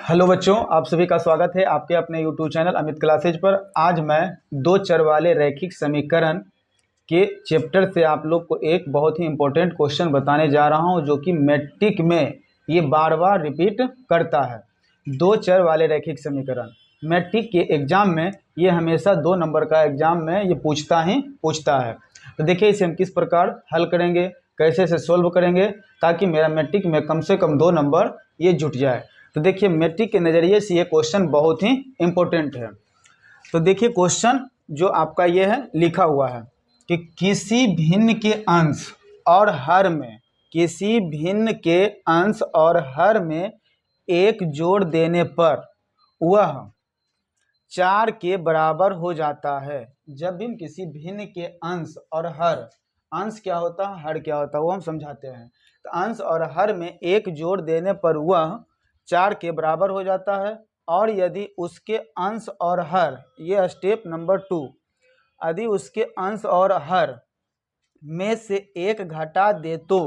Hello बच्चों, आप सभी का स्वागत है आपके अपने यूट्यूब चैनल अमित क्लासेज पर। आज मैं दो चर वाले रैखिक समीकरण के चैप्टर से आप लोग को एक बहुत ही इम्पोर्टेंट क्वेश्चन बताने जा रहा हूं, जो कि मैट्रिक में ये बार बार रिपीट करता है। दो चर वाले रैखिक समीकरण मैट्रिक के एग्जाम में ये हमेशा 2 नंबर का एग्जाम में ये पूछता है। तो देखिए इसे हम किस प्रकार हल करेंगे, कैसे इसे सोल्व करेंगे, ताकि मेरा मैट्रिक में कम से कम 2 नंबर ये जुट जाए। तो देखिए मैट्रिक के नज़रिए से ये क्वेश्चन बहुत ही इम्पोर्टेंट है। तो देखिए क्वेश्चन जो आपका ये है लिखा हुआ है कि किसी भिन्न के अंश और हर में एक जोड़ देने पर वह 4 के बराबर हो जाता है। जब भी हम किसी भिन्न के अंश और हर, अंश क्या होता है, हर क्या होता है, वो हम समझाते हैं। तो अंश और हर में एक जोड़ देने पर वह 4 के बराबर हो जाता है। और यदि उसके अंश और हर, ये स्टेप नंबर 2, यदि उसके अंश और हर में से एक घटा दे तो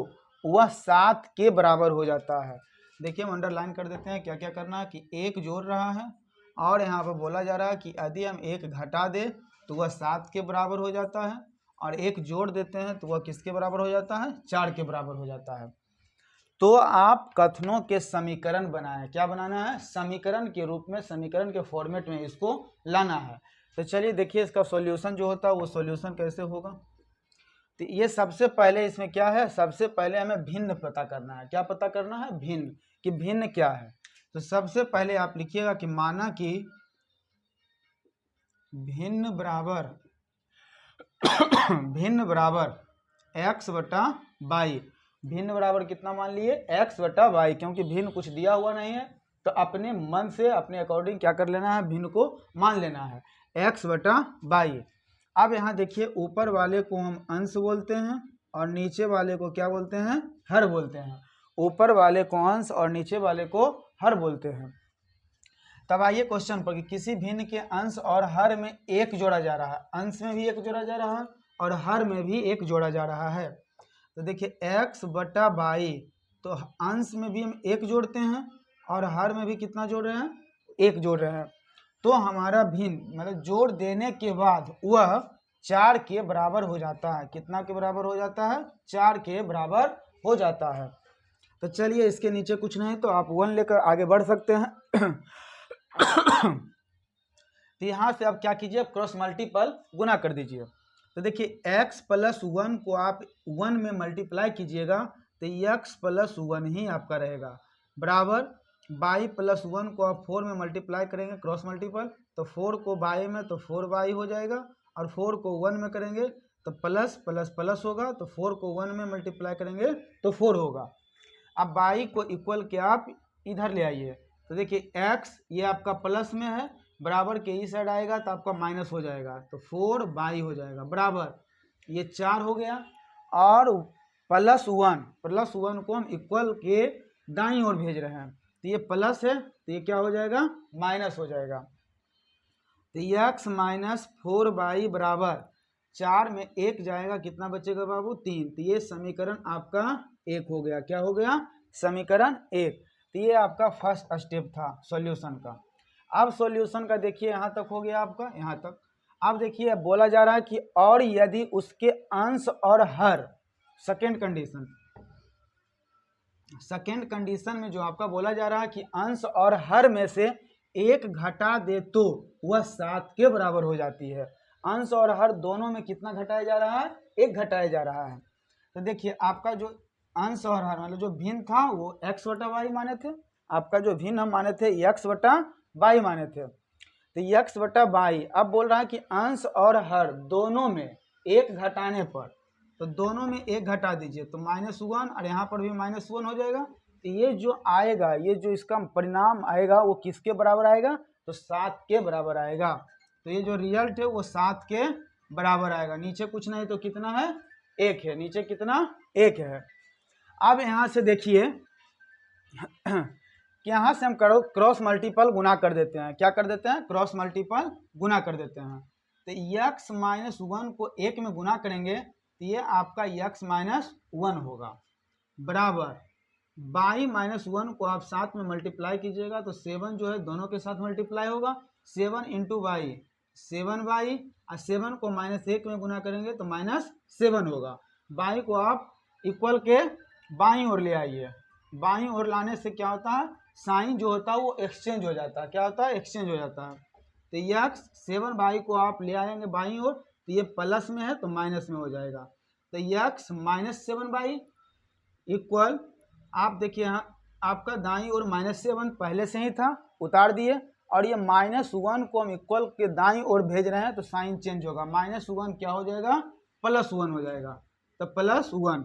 वह 7 के बराबर हो जाता है। देखिए हम अंडरलाइन कर देते हैं क्या क्या करना है कि एक जोड़ रहा है और यहाँ पर बोला जा रहा है कि यदि हम एक घटा दे तो वह 7 के बराबर हो जाता है, और एक जोड़ देते हैं तो वह किसके बराबर हो जाता है, 4 के बराबर हो जाता है। तो आप कथनों के समीकरण बनाएं। क्या बनाना है, समीकरण के रूप में, समीकरण के फॉर्मेट में इसको लाना है। तो चलिए देखिए इसका सॉल्यूशन जो होता है वो सॉल्यूशन कैसे होगा। तो ये सबसे पहले इसमें क्या है, सबसे पहले हमें भिन्न पता करना है। क्या पता करना है, भिन्न, कि भिन्न क्या है। तो सबसे पहले आप लिखिएगा कि माना कि भिन्न बराबर x बटा वाई। भिन्न बराबर कितना मान लिए, x बटा वाई, क्योंकि भिन्न कुछ दिया हुआ नहीं है तो अपने मन से अपने अकॉर्डिंग क्या कर लेना है, भिन्न को मान लेना है, x बटा वाई। अब यहाँ देखिए ऊपर वाले को हम अंश बोलते हैं और नीचे वाले को क्या बोलते हैं, हर बोलते हैं। ऊपर वाले को अंश और नीचे वाले को हर बोलते हैं। तब आइए क्वेश्चन पर कि किसी भिन्न के अंश और हर में एक जोड़ा जा रहा है। अंश में भी एक जोड़ा जा रहा है और हर में भी एक जोड़ा जा रहा है। तो देखिए x बटा वाई, तो अंश में भी हम एक जोड़ते हैं और हर में भी कितना जोड़ रहे हैं, एक जोड़ रहे हैं। तो हमारा भिन्न मतलब जोड़ देने के बाद वह 4 के बराबर हो जाता है। कितना के बराबर हो जाता है, 4 के बराबर हो जाता है। तो चलिए इसके नीचे कुछ नहीं तो आप 1 लेकर आगे बढ़ सकते हैं। तो यहाँ से आप क्या कीजिए, क्रॉस मल्टीपल गुना कर दीजिए। तो देखिए x प्लस 1 को आप 1 में मल्टीप्लाई कीजिएगा तो x प्लस 1 ही आपका रहेगा, बराबर y प्लस 1 को आप 4 में मल्टीप्लाई करेंगे, क्रॉस मल्टीपल, तो 4 को y में तो 4y हो जाएगा, और 4 को 1 में करेंगे तो प्लस प्लस प्लस होगा, तो 4 को 1 में मल्टीप्लाई करेंगे तो 4 होगा। अब y को इक्वल के आप इधर ले आइए। तो देखिए x ये आपका प्लस में है, बराबर के इस साइड आएगा तो आपका माइनस हो जाएगा, तो 4y हो जाएगा, बराबर ये 4 हो गया। और प्लस 1 को हम इक्वल के दाईं ओर भेज रहे हैं, तो ये प्लस है तो ये क्या हो जाएगा, माइनस हो जाएगा। तो x माइनस 4y बराबर 4 में 1 जाएगा, कितना बचेगा बाबू, 3। तो ये समीकरण आपका 1 हो गया। क्या हो गया, समीकरण 1। तो ये आपका फर्स्ट स्टेप था सॉल्यूशन का। अब सॉल्यूशन का देखिए यहाँ तक हो गया आपका, यहाँ तक। अब देखिए बोला जा रहा है कि और यदि उसके अंश और हर, सेकेंड कंडीशन में जो आपका बोला जा रहा है कि अंश और हर में से एक घटा दे तो वह 7 के बराबर हो जाती है। अंश और हर दोनों में कितना घटाया जा रहा है, एक घटाया जा रहा है। तो देखिए आपका जो अंश और हर मतलब जो भिन्न था वो x बटा वाई माने थे, आपका जो भिन्न हम माने थे x बटा वाई माने थे। तो x बटा वाई अब बोल रहा है कि अंश और हर दोनों में एक घटाने पर, तो दोनों में एक घटा दीजिए तो -1, और यहाँ पर भी -1 हो जाएगा। तो ये जो आएगा, ये जो इसका परिणाम आएगा वो किसके बराबर आएगा, तो 7 के बराबर आएगा। तो ये जो रिजल्ट है वो 7 के बराबर आएगा। नीचे कुछ नहीं तो कितना है, 1 है, नीचे कितना, 1 है। अब यहाँ से देखिए कि यहाँ से हम क्रॉस मल्टीपल गुना कर देते हैं। क्या कर देते हैं, क्रॉस मल्टीपल गुना कर देते हैं। तो x माइनस 1 को 1 में गुना करेंगे तो ये आपका x माइनस 1 होगा, बराबर बाई माइनस वन को आप साथ में मल्टीप्लाई कीजिएगा तो 7 जो है दोनों के साथ मल्टीप्लाई होगा, 7 इंटू बाई 7 बाई, और 7 को -1 में गुना करेंगे तो -7 होगा। बाई को आप इक्वल के बाईं ओर ले आइए, बाईं ओर लाने से क्या होता है, साइन जो होता है वो एक्सचेंज हो जाता है। क्या होता है, एक्सचेंज हो जाता है। तो यक्स 7 बाई को आप ले आएंगे बाईं ओर तो ये प्लस में है तो माइनस में हो जाएगा। तो यक्स -7 बाई इक्वल, आप देखिए यहाँ आपका दाईं ओर -7 पहले से ही था, उतार दिए, और ये -1 को हम इक्वल के दाईं ओर भेज रहे हैं तो साइन चेंज होगा, -1 क्या हो जाएगा, +1 हो जाएगा। तो +1,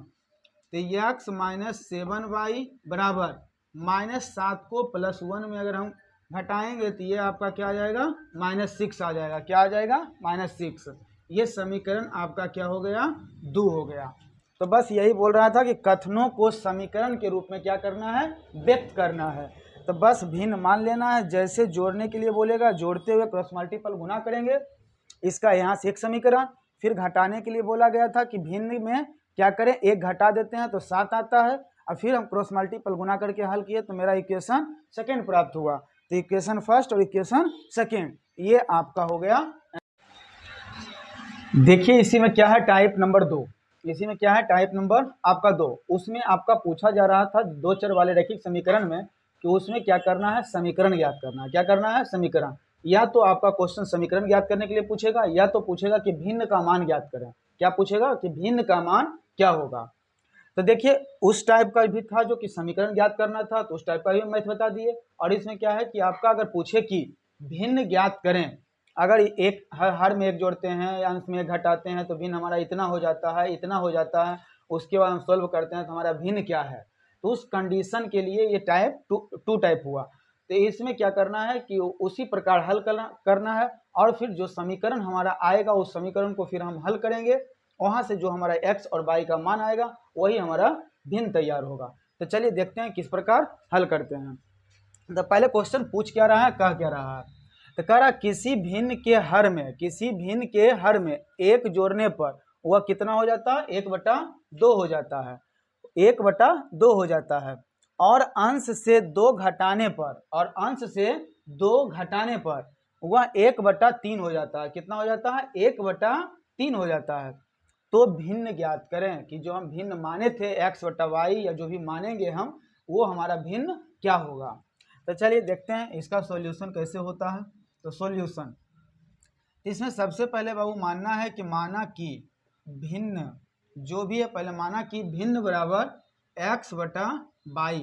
तो यक्स -7 बाई बराबर -7 को +1 में अगर हम घटाएंगे तो ये आपका क्या आ जाएगा, -6 आ जाएगा। क्या आ जाएगा, -6। ये समीकरण आपका क्या हो गया, 2 हो गया। तो बस यही बोल रहा था कि कथनों को समीकरण के रूप में क्या करना है, व्यक्त करना है। तो बस भिन्न मान लेना है, जैसे जोड़ने के लिए बोलेगा जोड़ते हुए क्रॉस मल्टीपल गुना करेंगे, इसका यहाँ से एक समीकरण। फिर घटाने के लिए बोला गया था कि भिन्न में क्या करें, एक घटा देते हैं तो 7 आता है, और फिर हम क्रॉस मल्टीपल गुना करके हल किए तो मेरा इक्वेशन सेकेंड प्राप्त हुआ। तो इक्वेशन फर्स्ट और इक्वेशन सेकेंड ये आपका हो गया। देखिए इसी में क्या है, टाइप नंबर 2, इसी में क्या है, टाइप नंबर आपका 2। उसमें आपका पूछा जा रहा था दो चर वाले रैखिक समीकरण में कि उसमें क्या करना है, समीकरण ज्ञात करना है। क्या करना है, समीकरण। या तो आपका क्वेश्चन समीकरण ज्ञात करने के लिए पूछेगा, या तो पूछेगा कि भिन्न का मान ज्ञात करें। क्या पूछेगा कि भिन्न का मान क्या होगा। तो देखिए उस टाइप का भी था जो कि समीकरण ज्ञात करना था, तो उस टाइप का भी मैथ बता दिए। और इसमें क्या है कि आपका अगर पूछे कि भिन्न ज्ञात करें, अगर एक हर में एक जोड़ते हैं या अंश में एक घटाते हैं तो भिन्न हमारा इतना हो जाता है, इतना हो जाता है, उसके बाद हम सोल्व करते हैं तो हमारा भिन्न क्या है, तो उस कंडीशन के लिए ये टाइप टू टाइप हुआ। तो इसमें क्या करना है कि उसी प्रकार हल करना है, और फिर जो समीकरण हमारा आएगा उस समीकरण को फिर हम हल करेंगे, वहां से जो हमारा x और y का मान आएगा वही हमारा भिन्न तैयार होगा। तो चलिए देखते हैं किस प्रकार हल करते हैं। तो पहले क्वेश्चन पूछ क्या रहा है, कह क्या रहा है, तो कह रहा किसी भिन्न के हर में, किसी भिन्न के हर में एक जोड़ने पर वह कितना हो जाता है, 1/2 हो जाता है, 1/2 हो जाता है। और अंश से 2 घटाने पर, और अंश से 2 घटाने पर वह 1/3 हो जाता है। कितना हो जाता है, 1/3 हो जाता है। तो भिन्न ज्ञात करें कि जो हम भिन्न माने थे x/y, या जो भी मानेंगे हम, वो हमारा भिन्न क्या होगा। तो चलिए देखते हैं इसका सॉल्यूशन कैसे होता है। तो सॉल्यूशन, इसमें सबसे पहले बाबू मानना है कि माना कि भिन्न जो भी है, पहले माना कि भिन्न बराबर x/y,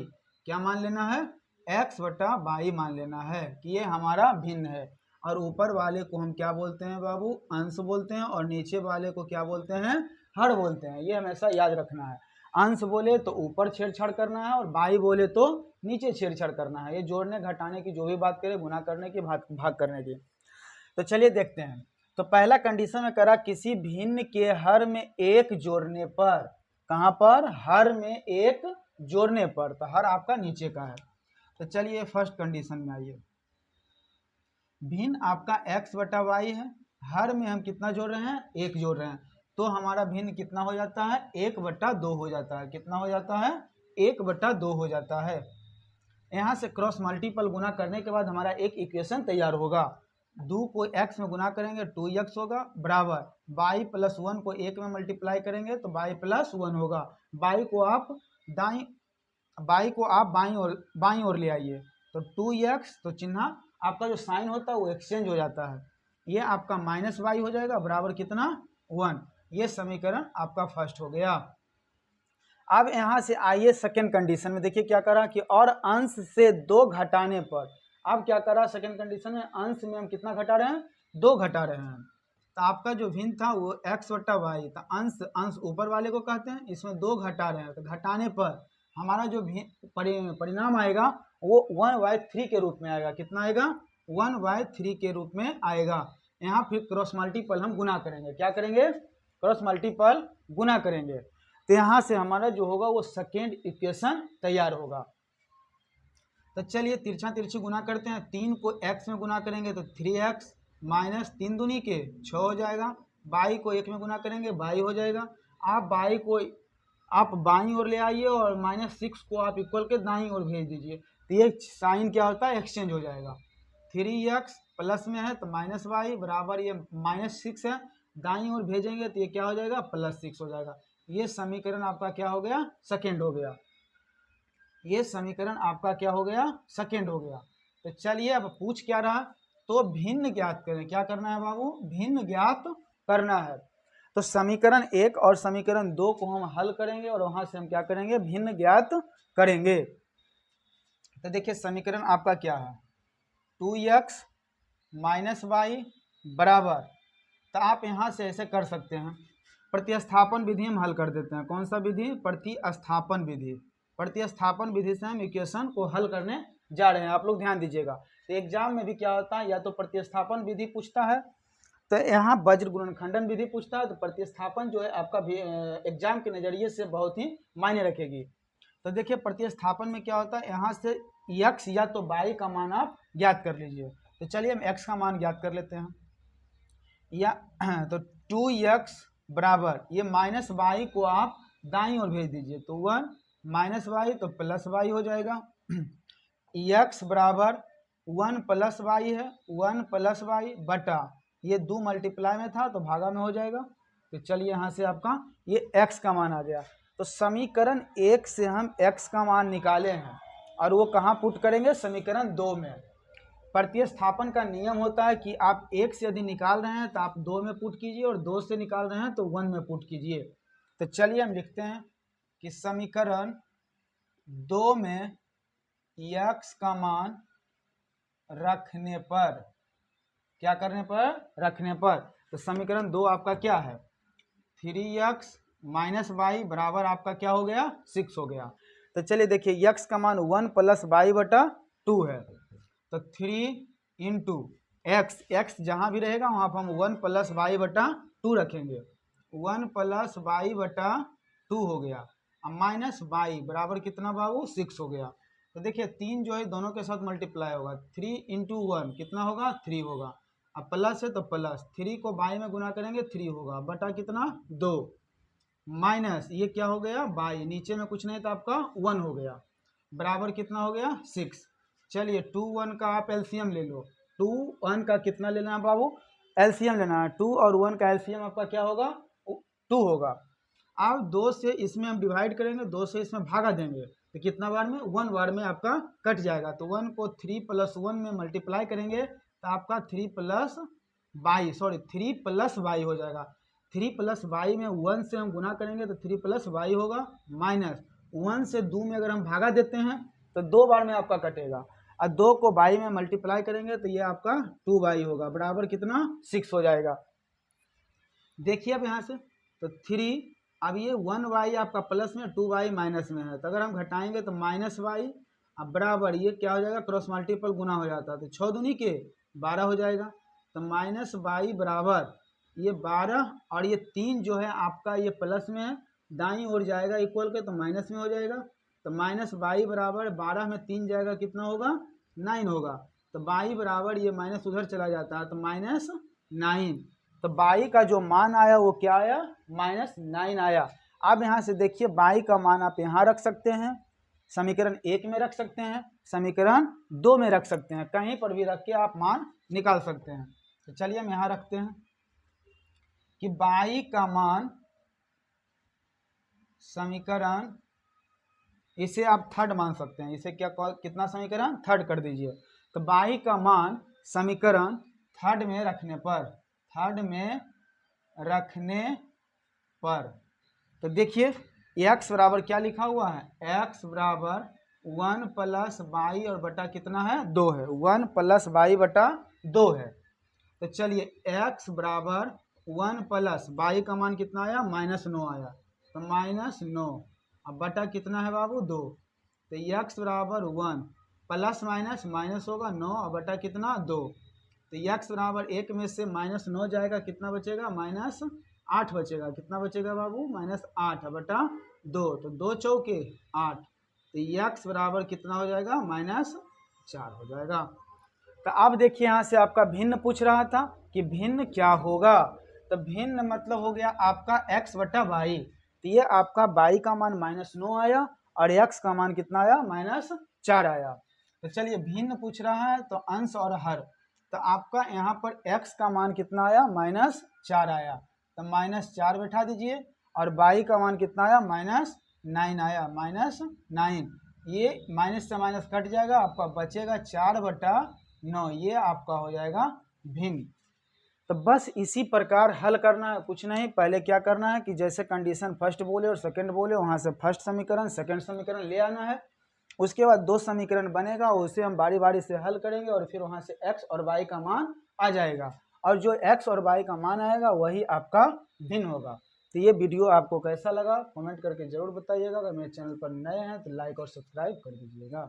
क्या मान लेना है, x/y मान लेना है कि ये हमारा भिन्न है। और ऊपर वाले को हम क्या बोलते हैं बाबू, अंश बोलते हैं, और नीचे वाले को क्या बोलते हैं, हर बोलते हैं। ये हमेशा याद रखना है, अंश बोले तो ऊपर छेड़छाड़ करना है, और बाई बोले तो नीचे छेड़छाड़ करना है। ये जोड़ने घटाने की जो भी बात करें, गुना करने की, भाग करने की। तो चलिए देखते हैं। तो पहला कंडीशन में करा किसी भिन्न के हर में एक जोड़ने पर, कहाँ पर, हर में एक जोड़ने पर, तो हर आपका नीचे का है। तो चलिए फर्स्ट कंडीशन में आइए, भिन्न आपका x/y है, हर में हम कितना जोड़ रहे हैं, 1 जोड़ रहे हैं, तो हमारा भिन्न कितना हो जाता है, 1/2 हो जाता है। कितना हो जाता है, 1/2 हो जाता है। यहाँ से क्रॉस मल्टीपल गुना करने के बाद हमारा एक इक्वेशन तैयार होगा। 2 को x में गुना करेंगे 2x होगा, बराबर y + 1 को 1 में मल्टीप्लाई करेंगे तो y + 1 होगा। y को आप बाईं ओर ले आइए तो 2x, तो चिन्ह आपका जो साइन होता है वो एक्सचेंज हो जाता है, ये आपका -y हो जाएगा, बराबर कितना, 1। ये समीकरण आपका फर्स्ट हो गया। अब यहाँ से आइए सेकेंड कंडीशन में, देखिए क्या करा कि और अंश से 2 घटाने पर, अब क्या करा सेकेंड कंडीशन में, अंश में हम कितना घटा रहे हैं, 2 घटा रहे हैं। तो आपका जो भिन्न था वो x/y था, अंश ऊपर वाले को कहते हैं, इसमें 2 घटा रहे हैं, तो घटाने पर हमारा जो परिणाम आएगा वो 1/3 के रूप में आएगा। कितना आएगा, 1/3 के रूप में आएगा। यहाँ फिर क्रॉस मल्टीपल हम गुना करेंगे, क्या करेंगे, क्रॉस मल्टीपल गुना करेंगे। तो यहाँ से हमारा जो होगा वो सेकेंड इक्वेशन तैयार होगा। तो चलिए तिरछा तिरछी गुना करते हैं, 3 को x में गुना करेंगे तो 3x -3 दूनी के 6 हो जाएगा, y को 1 में गुना करेंगे y हो जाएगा। आप y को आप बाईं ओर ले आइए और -6 को आप इक्वल के दाईं ओर भेज दीजिए, तो ये साइन क्या होता है, एक्सचेंज हो जाएगा। 3x प्लस में है तो -y बराबर ये -6 है, दाईं ओर भेजेंगे तो ये क्या हो जाएगा, +6 हो जाएगा। ये समीकरण आपका क्या हो गया, सेकेंड हो गया। ये समीकरण आपका क्या हो गया, सेकेंड हो गया। तो चलिए अब पूछ क्या रहा, तो भिन्न ज्ञात करें। क्या करना है बाबू, भिन्न ज्ञात करना है। तो समीकरण 1 और समीकरण 2 को हम हल करेंगे और वहां से हम क्या करेंगे, भिन्न ज्ञात करेंगे। तो देखिए समीकरण आपका क्या है, 2x - y बराबर, तो आप यहां से ऐसे कर सकते हैं, प्रतिस्थापन विधि हम हल कर देते हैं। कौन सा विधि, प्रतिस्थापन विधि। प्रतिस्थापन विधि से हम इक्वेशन को हल करने जा रहे हैं, आप लोग ध्यान दीजिएगा। तो एग्जाम में भी क्या होता है, या तो प्रतिस्थापन विधि पूछता है, तो यहाँ वज्र गुणनखंडन विधि पूछता है, तो प्रतिस्थापन जो है आपका भी एग्जाम के नजरिए से बहुत ही मायने रखेगी। तो देखिए प्रतिस्थापन में क्या होता है, यहाँ से x या तो y का मान आप ज्ञात कर लीजिए। तो चलिए हम x का मान ज्ञात कर लेते हैं, या तो 2x बराबर ये -y को आप दाईं ओर भेज दीजिए, तो 1 -y तो +y हो जाएगा। x बराबर 1 + y है, 1 + y बटा ये 2 मल्टीप्लाई में था तो भागा में हो जाएगा। तो चलिए यहाँ से आपका ये x का मान आ गया। तो समीकरण 1 से हम x का मान निकाले हैं और वो कहाँ पुट करेंगे, समीकरण 2 में। प्रतिस्थापन का नियम होता है कि आप 1 से यदि निकाल रहे हैं तो आप 2 में पुट कीजिए, और 2 से निकाल रहे हैं तो 1 में पुट कीजिए। तो चलिए हम लिखते हैं कि समीकरण 2 में x का मान रखने पर, क्या करने पर, रखने पर, तो समीकरण 2 आपका क्या है, 3x - y बराबर आपका क्या हो गया, 6 हो गया। तो चलिए देखिए x का मान 1 + y बटा 2 है, तो 3 × x जहाँ भी रहेगा वहाँ पर हम 1 + y बटा 2 रखेंगे, 1 + y बटा 2 हो गया। अब -y बराबर कितना बाबू, 6 हो गया। तो देखिए 3 जो है दोनों के साथ मल्टीप्लाई होगा, 3 × 1 कितना होगा, 3 होगा। अब प्लस है तो प्लस, 3 को y में गुना करेंगे 3 होगा, बटा कितना, 2, माइनस ये क्या हो गया, y, नीचे में कुछ नहीं तो आपका 1 हो गया, बराबर कितना हो गया, 6। चलिए 2 1 का आप एलसीएम ले लो, 2 1 का कितना लेना है बाबू, एलसीएम लेना है। 2 और 1 का एलसीएम आपका क्या होगा, 2 होगा। अब 2 से इसमें हम डिवाइड करेंगे, 2 से इसमें भागा देंगे तो कितना बार में, 1 बार में आपका कट जाएगा। तो 1 को 3 + 1 में मल्टीप्लाई करेंगे तो आपका 3 + y हो जाएगा। 3 + y में 1 से हम गुना करेंगे तो 3 + y होगा, माइनस 1 से 2 में अगर हम भागा देते हैं तो 2 बार में आपका कटेगा, और 2 को y में मल्टीप्लाई करेंगे तो ये आपका 2y होगा, बराबर कितना, 6 हो जाएगा। देखिए अब यहाँ से तो 3, अब ये 1y आपका प्लस में, 2y माइनस में है, तो अगर हम घटाएंगे तो -y, अब बराबर ये क्या हो जाएगा, क्रॉस मल्टीपल गुना हो जाता है, तो 6 दूनी के 12 हो जाएगा। तो -y बराबर ये 12 और ये 3 जो है आपका ये प्लस में है, दाईं ओर जाएगा इक्वल के तो माइनस में हो जाएगा। तो -y बराबर 12 में 3 जाएगा, कितना होगा, 9 होगा। तो y बराबर ये माइनस उधर चला जाता है तो -9। तो y का जो मान आया वो क्या आया, -9 आया। अब यहाँ से देखिए y का मान आप यहाँ रख सकते हैं, समीकरण 1 में रख सकते हैं, समीकरण 2 में रख सकते हैं, कहीं पर भी रख के आप मान निकाल सकते हैं। तो चलिए हम यहाँ रखते हैं कि y का मान समीकरण, इसे आप थर्ड मान सकते हैं, इसे क्या कितना समीकरण, थर्ड कर दीजिए। तो y का मान समीकरण थर्ड में रखने पर, थर्ड में रखने पर, तो देखिए x बराबर क्या लिखा हुआ है, x बराबर 1 + y और बटा कितना है, 2 है, 1 + y बटा 2 है। तो चलिए x बराबर 1 + y का मान कितना आया, -9 आया, तो -9 अब बटा कितना है बाबू, 2। तो x बराबर 1 प्लस माइनस माइनस होगा 9 और बटा कितना, 2। तो x बराबर 1 में से -9 जाएगा, कितना बचेगा, -8 बचेगा, कितना बचेगा बाबू, -8 बटा 2, तो 2 चौके 8, तो x बराबर कितना हो जाएगा, -4 हो जाएगा। तो अब देखिए यहाँ से आपका भिन्न पूछ रहा था कि भिन्न क्या होगा, तो भिन्न मतलब हो गया आपका x बटा वाई। तो ये आपका y का मान -9 आया और x का मान कितना आया -4 आया। तो चलिए भिन्न पूछ रहा है तो अंश और हर, तो आपका यहाँ पर x का मान कितना आया -4 आया, तो -4 बैठा दीजिए और y का मान कितना आया -9 आया, -9, ये माइनस से माइनस कट जाएगा, आपका बचेगा 4/9, ये आपका हो जाएगा भिन्न। तो बस इसी प्रकार हल करना है, कुछ नहीं। पहले क्या करना है कि जैसे कंडीशन फर्स्ट बोले और सेकंड बोले, वहाँ से फर्स्ट समीकरण सेकंड समीकरण ले आना है। उसके बाद 2 समीकरण बनेगा, उसे हम बारी बारी से हल करेंगे और फिर वहाँ से x और y का मान आ जाएगा, और जो x और y का मान आएगा वही आपका भिन्न होगा। तो ये वीडियो आपको कैसा लगा कमेंट करके ज़रूर बताइएगा। अगर मेरे चैनल पर नए हैं तो लाइक और सब्सक्राइब कर दीजिएगा।